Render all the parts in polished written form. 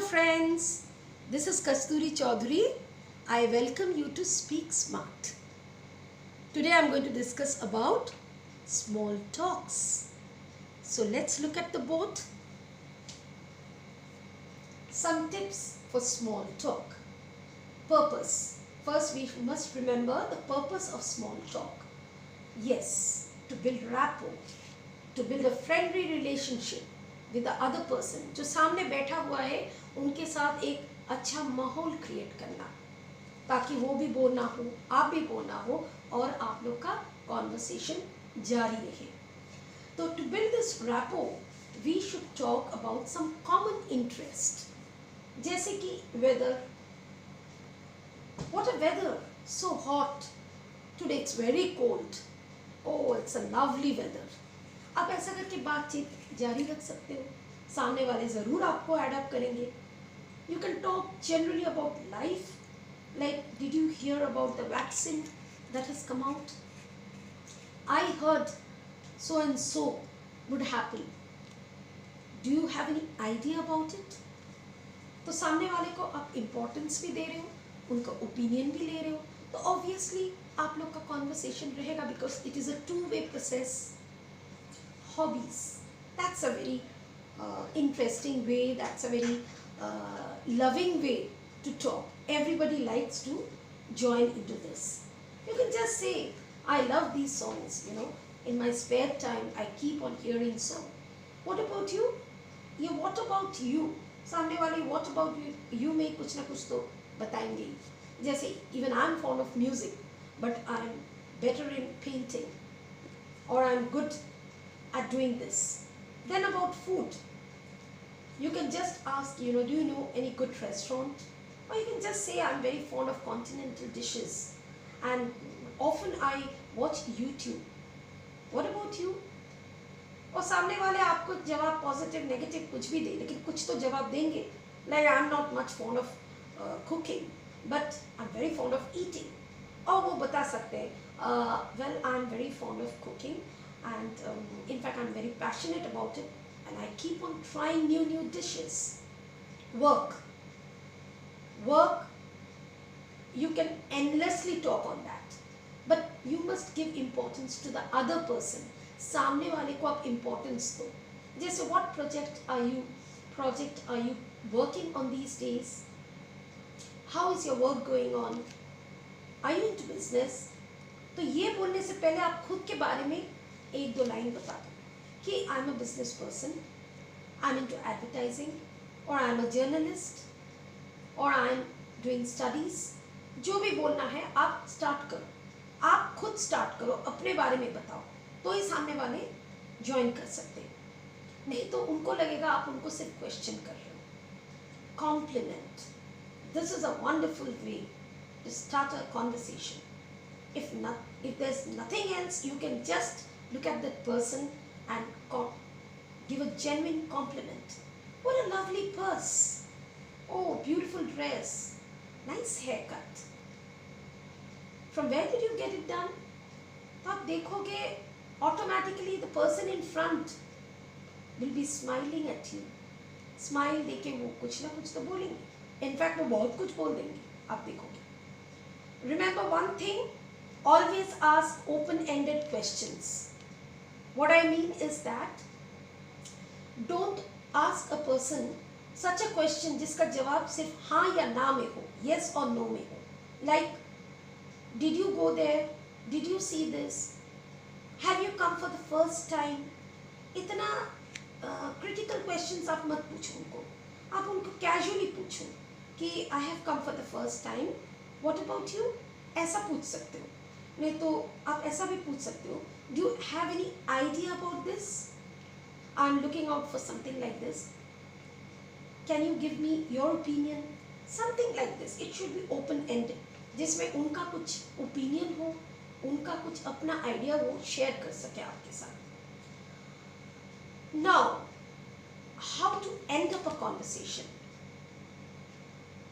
friends, this is Kasturi Chaudhary. I welcome you to Speak Smart. Today I am going to discuss about small talks. So let's look at the board. Some tips for small talk. Purpose. First we must remember the purpose of small talk. Yes, to build rapport, to build a friendly relationship with the other person. जो सामने बैठा हुआ है उनके साथ एक अच्छा माहौल क्रिएट करना ताकि वो भी बोलना हो, आप भी बोलना हो और आप लोग का कॉन्वर्सेशन जारी रहे. तो to build this rapport, we should talk about some common interest. जैसे कि weather. What a weather! So hot. Today it's very cold. Oh, it's a lovely weather. आप ऐसा करके बातचीत जारी रख सकते हो. सामने वाले ज़रूर आपको अडॉप्ट करेंगे. You can talk generally about life. Like, did you hear about the vaccine that has come out? I heard so and so would happen. Do you have any idea about it? तो सामने वाले को आप importance भी दे रहे हो, उनका opinion भी ले रहे हो, तो ऑब्वियसली आप लोग का कॉन्वर्सेशन रहेगा because it is a two-way process. Hobbies. That's a very interesting way. That's a very loving way to talk. Everybody likes to join into this. You can just say, I love these songs, you know. In my spare time, I keep on hearing songs. What about you? Yeah, what about you? सामने वाले what about you? You में कुछ ना कुछ तो बताएंगे. जैसे even I'm fond of music, but I'm better in painting, or I'm good at doing this. Then about food, you can just ask, you know, do you know any good restaurant? Or you can just say, I'm very fond of continental dishes and often I watch YouTube. What about you? और सामने वाले आपको जवाब positive negative कुछ भी दे, लेकिन कुछ तो जवाब देंगे. Like, I'm not much fond of cooking, but I'm very fond of eating. और वो बता सकते हैं, well, I'm very fond of cooking. And in fact, I'm very passionate about it and I keep on trying new dishes. Work, you can endlessly talk on that, but you must give importance to the other person. सामने वाले को आप importance दो. जैसे what project are you working on these days? How is your work going on? Are you into business? तो ये बोलने से पहले आप खुद के बारे में एक दो लाइन बता दो कि I am a business person, I am into advertising, और आई एम अ जर्नलिस्ट, और आई एम डूइंग स्टडीज. जो भी बोलना है आप स्टार्ट करो, आप खुद स्टार्ट करो, अपने बारे में बताओ, तो ही सामने वाले ज्वाइन कर सकते हैं. नहीं तो उनको लगेगा आप उनको सिर्फ क्वेश्चन कर रहे हो. Compliment. This is a wonderful way to start a conversation. If there's nothing else, you can just look at that person and give a genuine compliment. What a lovely purse. Oh, beautiful dress. Nice haircut. From where did you get it done? तो आप देखोगे automatically the person in front will be smiling at you. Smile देके वो कुछ ना कुछ तो बोलेंगे. In fact, वो बहुत कुछ बोल देंगे, आप देखोगे. Remember one thing, always ask open-ended questions. What I mean is that don't ask a person such a question जिसका जवाब सिर्फ हाँ या ना में हो, yes or no में हो. Like, did you go there? Did you see this? Have you come for the first time? इतना critical questions आप मत पूछो उनको. आप उनको casually पूछो कि I have come for the first time. What about you? ऐसा पूछ सकते हो. नहीं तो आप ऐसा भी पूछ सकते हो, do you have any idea about this? I'm looking out for something like this. Can you give me your opinion? Something like this. It should be open-ended. जिसमें उनका कुछ opinion हो, उनका कुछ अपना idea वो share कर सके आपके साथ. Now, how to end up a conversation?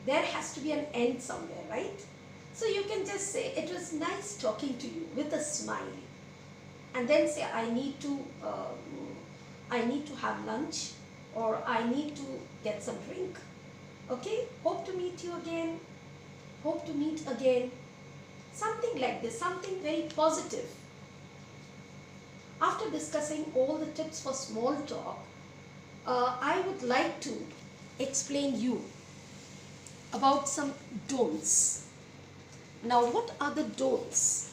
There has to be an end somewhere, right? So you can just say, it was nice talking to you, with a smile. And then say, I need to have lunch, or I need to get some drink. Okay, hope to meet you again. Hope to meet again. Something like this, something very positive. After discussing all the tips for small talk, I would like to explain you about some don'ts. Now, what are the don'ts?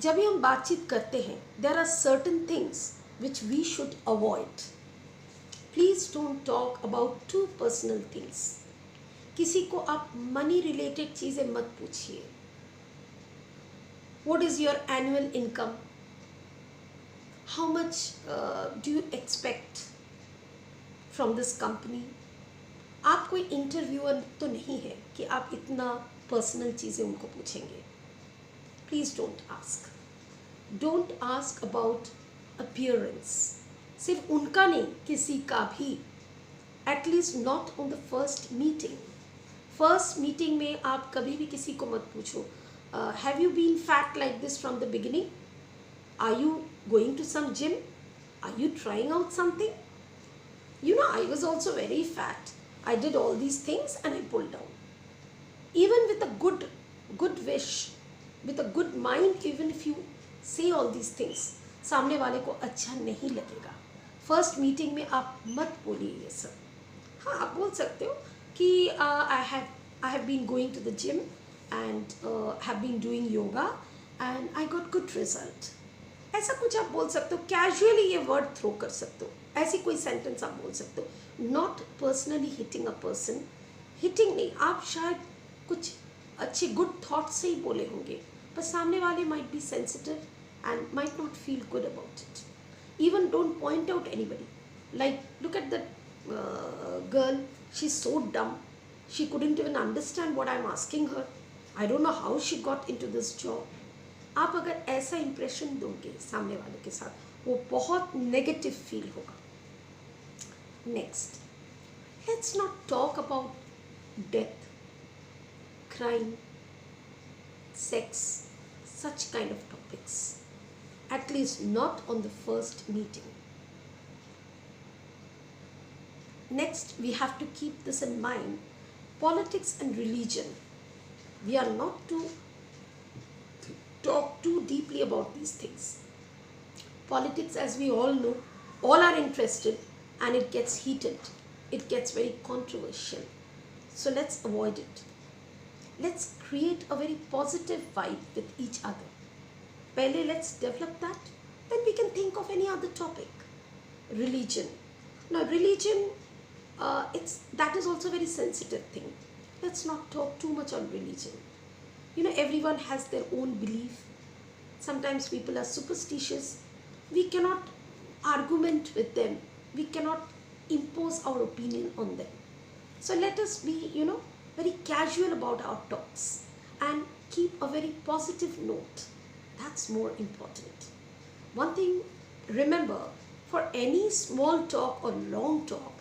जब भी हम बातचीत करते हैं, there are certain things which we should avoid. Please don't talk about too personal things. किसी को आप money related चीज़ें मत पूछिए. What is your annual income? How much do you expect from this company? आप कोई इंटरव्यूअर तो नहीं है कि आप इतना पर्सनल चीज़ें उनको पूछेंगे. Please don't ask. Don't ask about appearance. सिर्फ उनका नहीं, किसी का भी. At least not on the first meeting. First meeting में आप कभी भी किसी को मत पूछो. Have you been fat like this from the beginning? Are you going to some gym? Are you trying out something? You know, I was also very fat. I did all these things and I pulled down. Even with a good wish, with a good mind, even if you say all these things, सामने वाले को अच्छा नहीं लगेगा. First meeting में आप मत बोलिए ये सब. हाँ, आप बोल सकते हो कि I have been going to the gym and have been doing yoga and I got good result. ऐसा कुछ आप बोल सकते हो. कैजुअली ये वर्ड थ्रो कर सकते हो. ऐसी कोई सेंटेंस आप बोल सकते हो. Not personally hitting a person. Hitting नहीं, आप शायद कुछ अच्छे गुड थॉट से ही बोले होंगे, पर सामने वाले might be sensitive and might not feel good about it. Even don't point out anybody. Like, look at that girl, she's so dumb. She couldn't even understand what I'm asking her. I don't know how she got into this job. आप अगर ऐसा impression दोगे सामने वाले के साथ, वो बहुत negative feel होगा. Next, let's not talk about death, crime, sex, such kind of topics. At least not on the first meeting. Next, we have to keep this in mind. Politics and religion. We are not to talk too deeply about these things. Politics, as we all know, all are interested and it gets heated. It gets very controversial. So let's avoid it. Let's create a very positive vibe with each other. पहले let's develop that, then we can think of any other topic. Religion. Now religion, that is also a very sensitive thing. Let's not talk too much on religion. You know, everyone has their own belief. Sometimes people are superstitious. We cannot argument with them. We cannot impose our opinion on them. So let us be, very casual about our talks and keep a very positive note. That's more important. One thing, remember, for any small talk or long talk,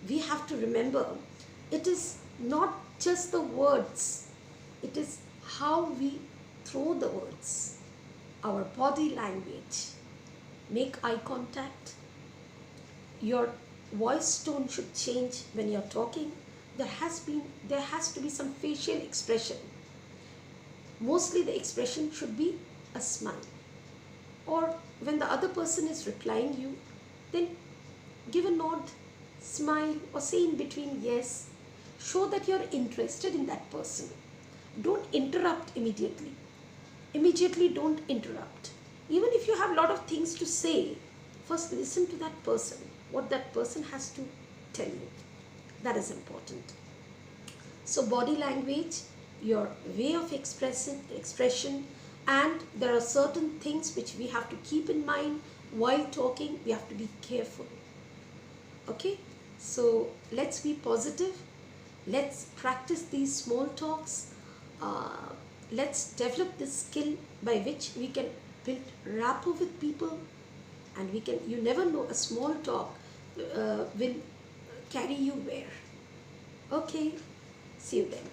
we have to remember it is not just the words, it is how we throw the words, our body language. Make eye contact. Your voice tone should change when you're talking. There has to be some facial expression. Mostly the expression should be a smile. Or when the other person is replying you, then give a nod, smile, or say in between yes. Show that you're interested in that person. Don't interrupt immediately. Immediately don't interrupt. Even if you have a lot of things to say, first listen to that person, what that person has to tell you. That is important. So body language, your way of expression, and there are certain things which we have to keep in mind while talking. We have to be careful. Okay, so let's be positive. Let's practice these small talks. Let's develop this skill by which we can build rapport with people, and you never know, a small talk will carry you where. Okay, see you then.